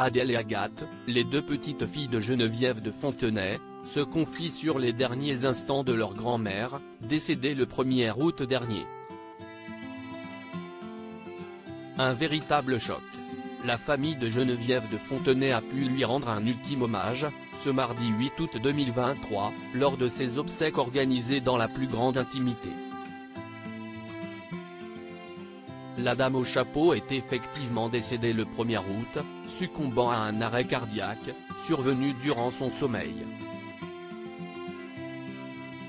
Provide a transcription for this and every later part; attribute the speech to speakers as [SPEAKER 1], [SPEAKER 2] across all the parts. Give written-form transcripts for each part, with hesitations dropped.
[SPEAKER 1] Adèle et Agathe, les deux petites filles de Geneviève de Fontenay, se confient sur les derniers instants de leur grand-mère, décédée le 1er août dernier. Un véritable choc. La famille de Geneviève de Fontenay a pu lui rendre un ultime hommage, ce mardi 8 août 2023, lors de ses obsèques organisées dans la plus grande intimité. La dame au chapeau est effectivement décédée le 1er août, succombant à un arrêt cardiaque, survenu durant son sommeil.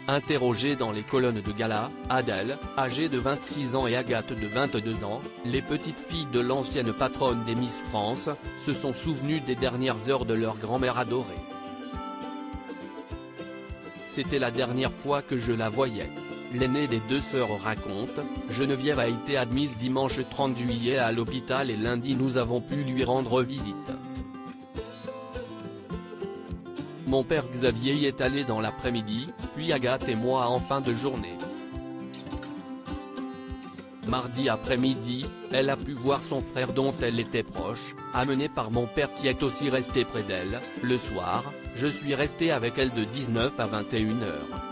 [SPEAKER 1] Interrogées dans les colonnes de gala, Adèle, âgée de 26 ans et Agathe de 22 ans, les petites filles de l'ancienne patronne des Miss France, se sont souvenues des dernières heures de leur grand-mère adorée. C'était la dernière fois que je la voyais. L'aînée des deux sœurs raconte, Geneviève a été admise dimanche 30 juillet à l'hôpital et lundi nous avons pu lui rendre visite. Mon père Xavier y est allé dans l'après-midi, puis Agathe et moi en fin de journée. Mardi après-midi, elle a pu voir son frère dont elle était proche, amené par mon père qui est aussi resté près d'elle. Le soir, je suis resté avec elle de 19 à 21 heures.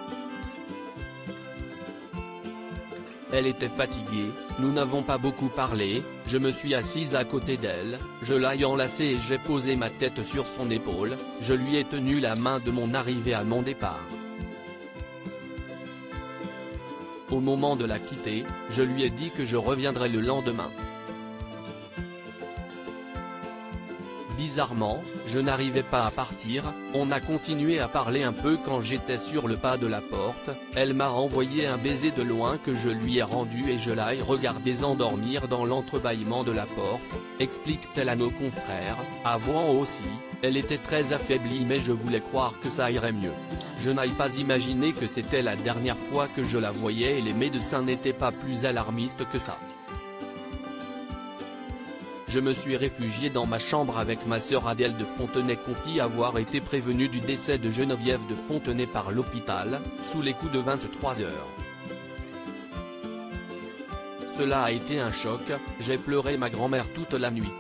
[SPEAKER 1] Elle était fatiguée, nous n'avons pas beaucoup parlé, je me suis assise à côté d'elle, je l'ai enlacée et j'ai posé ma tête sur son épaule, je lui ai tenu la main de mon arrivée à mon départ. Au moment de la quitter, je lui ai dit que je reviendrai le lendemain. Bizarrement, je n'arrivais pas à partir, on a continué à parler un peu quand j'étais sur le pas de la porte, elle m'a renvoyé un baiser de loin que je lui ai rendu et je l'ai regardé s'endormir dans l'entrebâillement de la porte, explique-t-elle à nos confrères. Avouant aussi, elle était très affaiblie mais je voulais croire que ça irait mieux. Je n'avais pas imaginé que c'était la dernière fois que je la voyais et les médecins n'étaient pas plus alarmistes que ça. Je me suis réfugié dans ma chambre avec ma sœur Adèle de Fontenay confie avoir été prévenue du décès de Geneviève de Fontenay par l'hôpital, sous les coups de 23 heures. Cela a été un choc, j'ai pleuré ma grand-mère toute la nuit.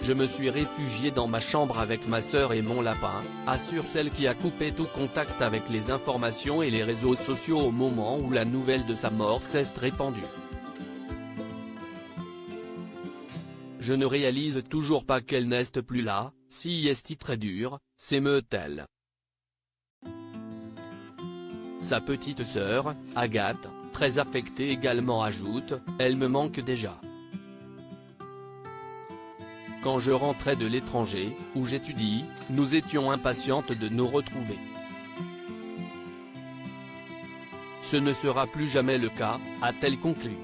[SPEAKER 1] Je me suis réfugié dans ma chambre avec ma sœur et mon lapin, assure celle qui a coupé tout contact avec les informations et les réseaux sociaux au moment où la nouvelle de sa mort s'est répandue. Je ne réalise toujours pas qu'elle n'est plus là, si est très dur, s'émeut-elle. Sa petite sœur, Agathe, très affectée également ajoute, elle me manque déjà. Quand je rentrais de l'étranger, où j'étudie, nous étions impatientes de nous retrouver. Ce ne sera plus jamais le cas, a-t-elle conclu.